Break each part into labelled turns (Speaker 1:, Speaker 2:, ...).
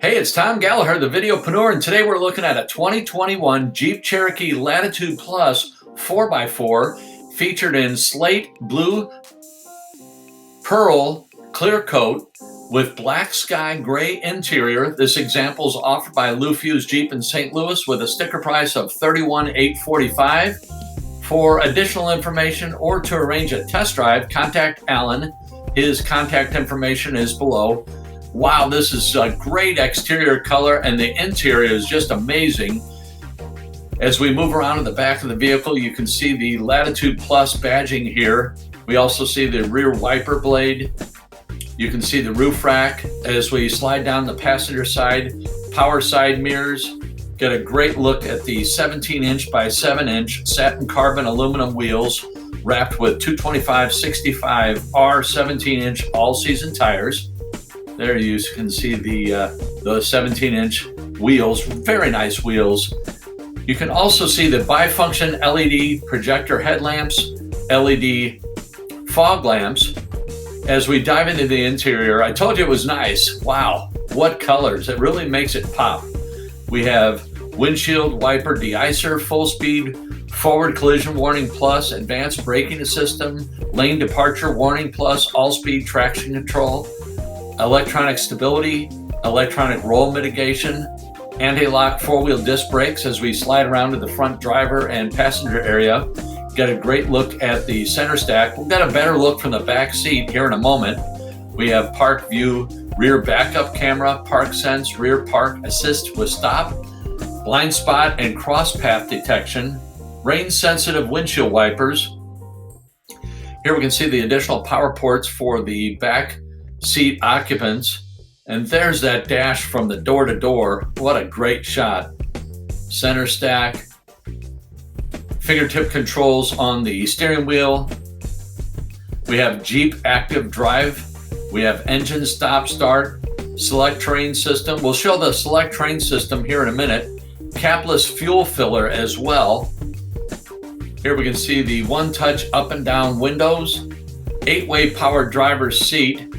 Speaker 1: Hey, it's Tom Gallagher, the Videopreneur, and today we're looking at a 2021 Jeep Cherokee Latitude Plus 4x4 featured in Slate-Blue Pearl clear coat with black sky gray interior. This example is offered by Lou Fusz Jeep in St. Louis with a sticker price of $31,845. For additional information or to arrange a test drive, contact Alan. His contact information is below. Wow, this is a great exterior color and the interior is just amazing. As we move around in the back of the vehicle, you can see the Latitude Plus badging here. We also see the rear wiper blade. You can see the roof rack. As we slide down the passenger side, power side mirrors. Get a great look at the 17-inch by 7-inch satin carbon aluminum wheels wrapped with 225/65 R 17-inch all-season tires. There you can see the 17-inch wheels, very nice wheels. You can also see the bifunction LED projector headlamps, LED fog lamps. As we dive into the interior, I told you it was nice. Wow, what colors. It really makes it pop. We have windshield wiper De-Icer, full speed forward collision warning plus, advanced braking system, lane departure warning plus, all-speed traction control, electronic stability, electronic roll mitigation, anti-lock four-wheel disc brakes. As we slide around to the front driver and passenger area, get a great look at the center stack. We'll get a better look from the back seat here in a moment. We have ParkView rear backup camera, Parksense rear park assist with stop, blind spot and cross path detection, rain sensitive windshield wipers. Here we can see the additional power ports for the back seat occupants, and there's that dash from the door to door. What a great shot. Center stack, fingertip controls on the steering wheel. We have Jeep active drive. We have engine stop start, select terrain system. We'll show the select terrain system here in a minute. Capless fuel filler as well. Here we can see the one-touch up and down windows, 8-way power driver's seat.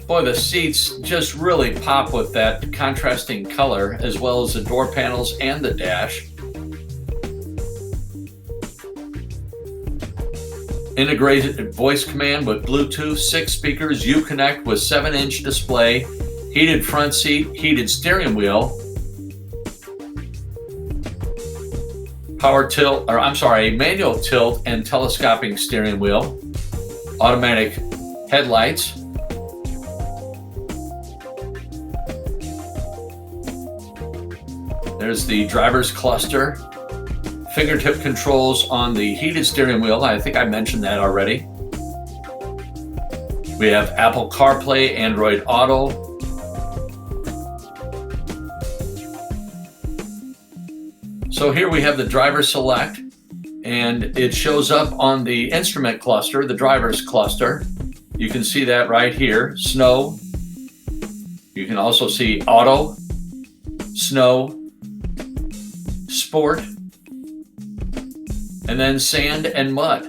Speaker 1: Boy, the seats just really pop with that contrasting color, as well as the door panels and the dash. Integrated voice command with Bluetooth, 6 speakers, Uconnect with 7-inch display, heated front seat, heated steering wheel, manual tilt and telescoping steering wheel, automatic headlights. There's the driver's cluster, fingertip controls on the heated steering wheel. I think I mentioned that already. We have Apple CarPlay, Android Auto. So here we have the driver select, and it shows up on the instrument cluster, the driver's cluster. You can see that right here, snow. You can also see auto, snow, sport, and then sand and mud.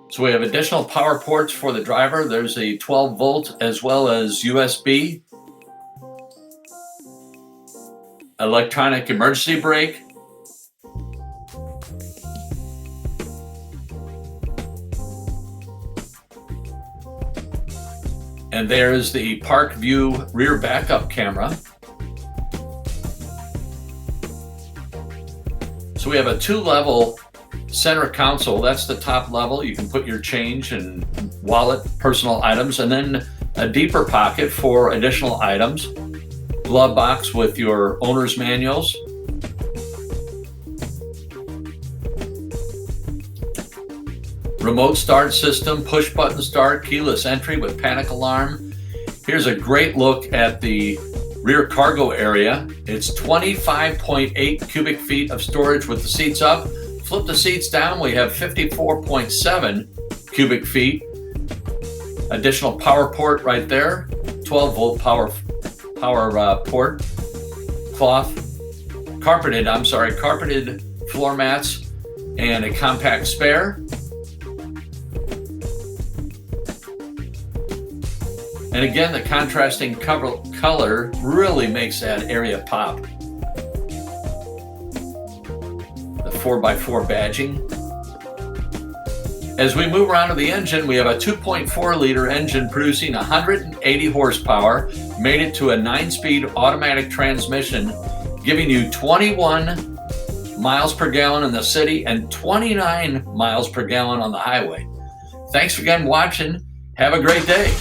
Speaker 1: So we have additional power ports for the driver. There's a 12 volt as well as USB. Electronic emergency brake. And there's the ParkView rear backup camera. So we have a 2-level center console. That's the top level. You can put your change and wallet, personal items, and then a deeper pocket for additional items. Glove box with your owner's manuals. Remote start system, push button start, keyless entry with panic alarm. Here's a great look at the rear cargo area. It's 25.8 cubic feet of storage with the seats up. Flip the seats down, we have 54.7 cubic feet. Additional power port right there, 12 volt power port, cloth carpeted floor mats, and a compact spare. And again, the contrasting color really makes that area pop. The 4x4 badging. As we move around to the engine, we have a 2.4 liter engine producing 180 horsepower, made it to a 9-speed automatic transmission, giving you 21 miles per gallon in the city and 29 miles per gallon on the highway. Thanks again for watching. Have a great day.